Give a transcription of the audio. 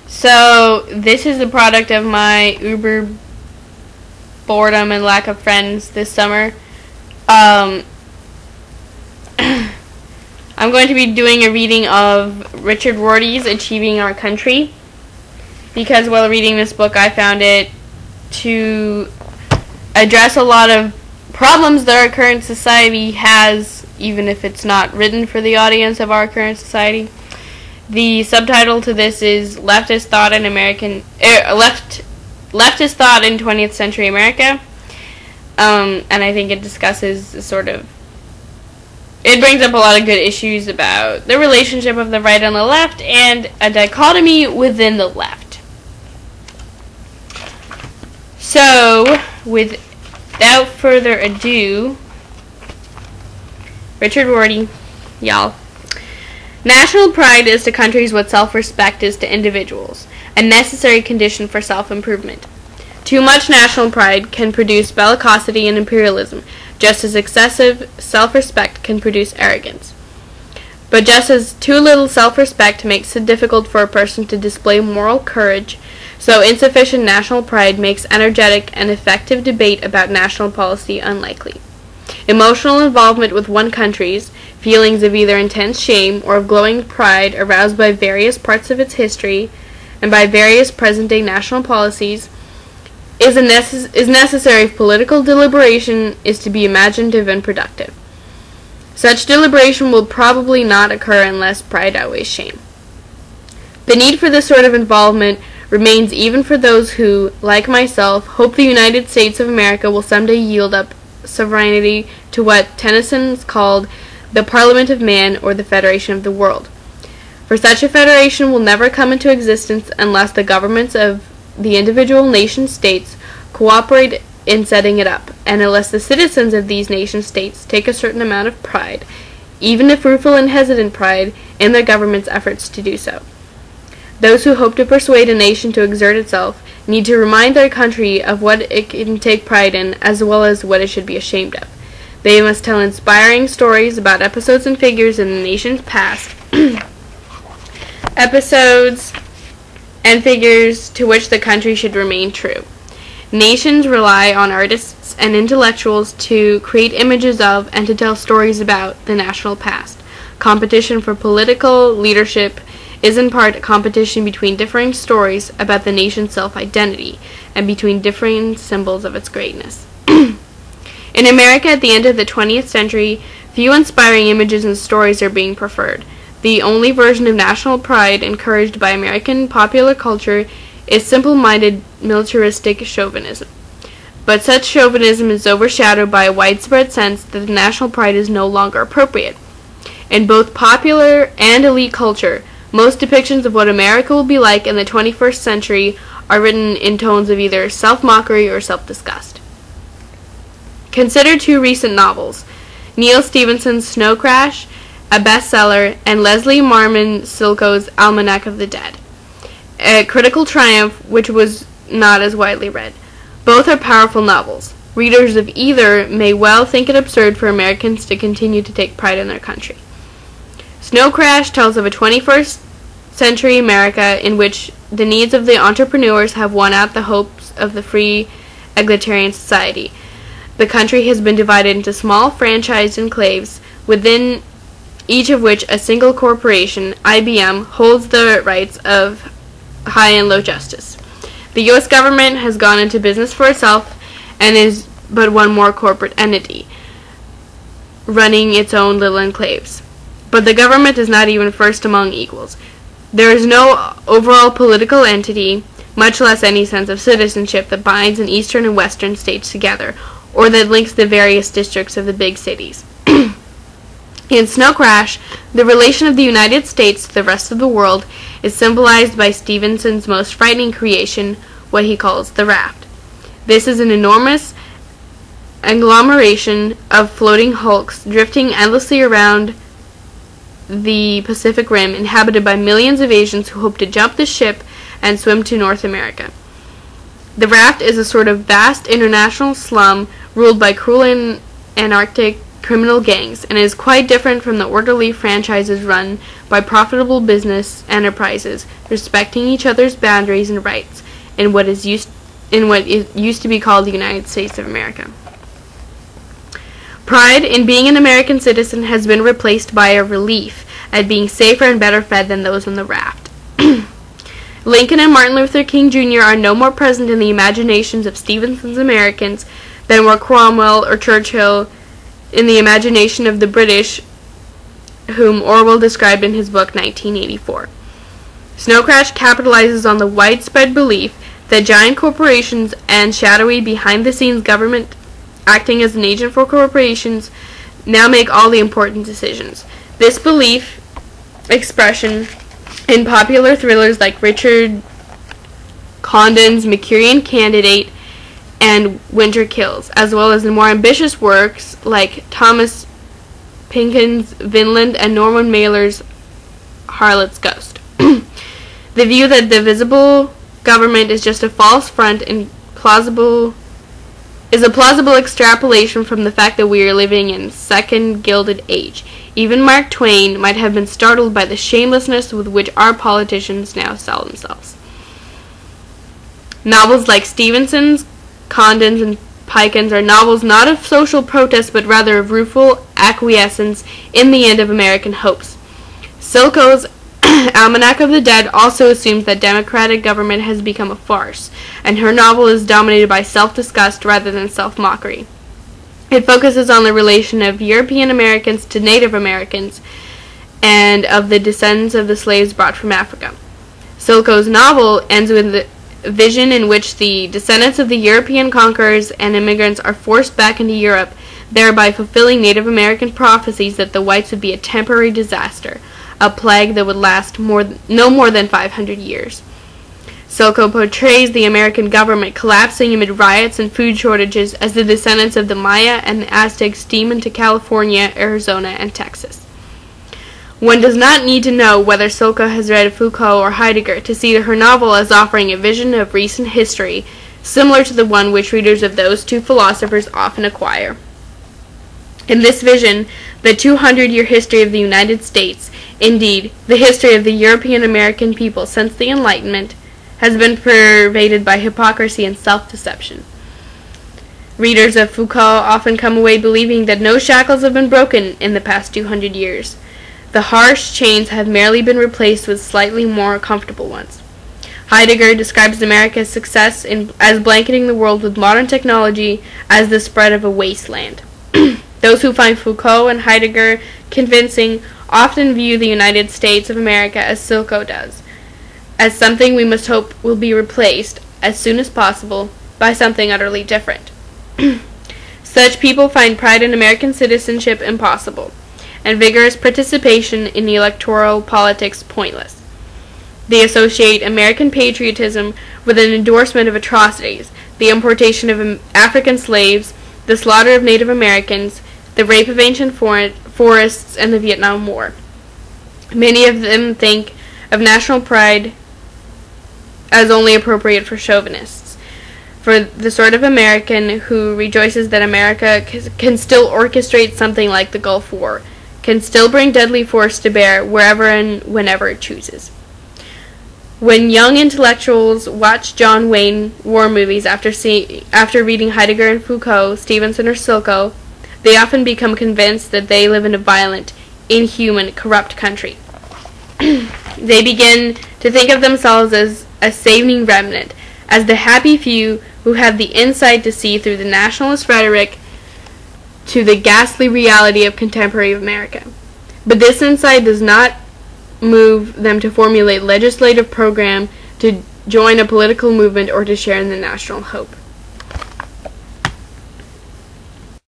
So, this is the product of my uber boredom and lack of friends this summer. I'm going to be doing a reading of Richard Rorty's Achieving Our Country, because while reading this book I found it to address a lot of problems that our current society has, even if it's not written for the audience of our current society. The subtitle to this is Leftist Thought in Leftist Thought in 20th Century America, and I think it discusses it brings up a lot of good issues about the relationship of the right and the left and a dichotomy within the left. So, without further ado, Richard Rorty, y'all. National pride is to countries what self-respect is to individuals, a necessary condition for self-improvement. Too much national pride can produce bellicosity and imperialism, just as excessive self-respect can produce arrogance. But just as too little self-respect makes it difficult for a person to display moral courage, so insufficient national pride makes energetic and effective debate about national policy unlikely. Emotional involvement with one country's, feelings of either intense shame or of glowing pride aroused by various parts of its history and by various present-day national policies, is necessary if political deliberation is to be imaginative and productive. Such deliberation will probably not occur unless pride outweighs shame. The need for this sort of involvement remains even for those who, like myself, hope the United States of America will someday yield up sovereignty to what Tennyson called the Parliament of Man or the Federation of the World. For such a federation will never come into existence unless the governments of the individual nation-states cooperate in setting it up, and unless the citizens of these nation-states take a certain amount of pride, even if rueful and hesitant pride, in their government's efforts to do so. Those who hope to persuade a nation to exert itself need to remind their country of what it can take pride in, as well as what it should be ashamed of. They must tell inspiring stories about episodes and figures in the nation's past, episodes and figures to which the country should remain true. Nations rely on artists and intellectuals to create images of and to tell stories about the national past. Competition for political leadership is in part a competition between differing stories about the nation's self-identity and between differing symbols of its greatness. In America at the end of the 20th century, few inspiring images and stories are being preferred. The only version of national pride encouraged by American popular culture is simple-minded militaristic chauvinism. But such chauvinism is overshadowed by a widespread sense that the national pride is no longer appropriate. In both popular and elite culture, most depictions of what America will be like in the 21st century are written in tones of either self-mockery or self-disgust. Consider two recent novels, Neil Stephenson's Snow Crash, a bestseller, and Leslie Marmon Silko's Almanac of the Dead, a critical triumph which was not as widely read. Both are powerful novels. Readers of either may well think it absurd for Americans to continue to take pride in their country. Snow Crash tells of a 21st century America in which the needs of the entrepreneurs have won out the hopes of the free egalitarian society. The country has been divided into small franchised enclaves, within each of which a single corporation, IBM, holds the rights of high and low justice. The U.S. government has gone into business for itself and is but one more corporate entity, running its own little enclaves. But the government is not even first among equals. There is no overall political entity, much less any sense of citizenship that binds an eastern and western states together, or that links the various districts of the big cities. In Snow Crash, the relation of the United States to the rest of the world is symbolized by Stevenson's most frightening creation, what he calls the raft. This is an enormous agglomeration of floating hulks drifting endlessly around the Pacific Rim, inhabited by millions of Asians who hope to jump the ship and swim to North America. The raft is a sort of vast international slum ruled by cruel and anarchic criminal gangs, and is quite different from the orderly franchises run by profitable business enterprises, respecting each other's boundaries and rights in what used to be called the United States of America. Pride in being an American citizen has been replaced by a relief at being safer and better fed than those on the raft. Lincoln and Martin Luther King Jr. are no more present in the imaginations of Stevenson's Americans than were Cromwell or Churchill in the imagination of the British, whom Orwell described in his book 1984. Snow Crash capitalizes on the widespread belief that giant corporations and shadowy behind-the-scenes government acting as an agent for corporations now make all the important decisions. This belief expression in popular thrillers like Richard Condon's Mercurian Candidate and Winter Kills, as well as in more ambitious works like Thomas Pynchon's Vinland and Norman Mailer's Harlot's Ghost. The view that the visible government is just a false front and is a plausible extrapolation from the fact that we are living in second Gilded Age. Even Mark Twain might have been startled by the shamelessness with which our politicians now sell themselves. Novels like Stevenson's, Condon's, and Pynchon's are novels not of social protest but rather of rueful acquiescence in the end of American hopes. Silko's Almanac of the Dead also assumes that democratic government has become a farce, and her novel is dominated by self-disgust rather than self-mockery. It focuses on the relation of European Americans to Native Americans and of the descendants of the slaves brought from Africa. Silko's novel ends with the vision in which the descendants of the European conquerors and immigrants are forced back into Europe, thereby fulfilling Native American prophecies that the whites would be a temporary disaster, a plague that would last no more than 500 years. Silko portrays the American government collapsing amid riots and food shortages as the descendants of the Maya and the Aztecs steam into California, Arizona, and Texas. One does not need to know whether Silko has read Foucault or Heidegger to see her novel as offering a vision of recent history similar to the one which readers of those two philosophers often acquire. In this vision, the 200-year history of the United States, indeed, the history of the European American people since the Enlightenment, has been pervaded by hypocrisy and self-deception. Readers of Foucault often come away believing that no shackles have been broken in the past 200 years. The harsh chains have merely been replaced with slightly more comfortable ones. Heidegger describes America's success as blanketing the world with modern technology as the spread of a wasteland. Those who find Foucault and Heidegger convincing often view the United States of America as Silko does, as something we must hope will be replaced, as soon as possible, by something utterly different. Such people find pride in American citizenship impossible, and vigorous participation in electoral politics pointless. They associate American patriotism with an endorsement of atrocities, the importation of African slaves, the slaughter of Native Americans, the rape of ancient forests, and the Vietnam War. Many of them think of national pride as only appropriate for chauvinists, for the sort of American who rejoices that America can still orchestrate something like the Gulf War, can still bring deadly force to bear wherever and whenever it chooses. When young intellectuals watch John Wayne war movies after reading Heidegger and Foucault, Stevenson, or Silko, they often become convinced that they live in a violent, inhuman, corrupt country. They begin to think of themselves as a saving remnant, as the happy few who have the insight to see through the nationalist rhetoric to the ghastly reality of contemporary America. But this insight does not move them to formulate legislative program, to join a political movement, or to share in the national hope.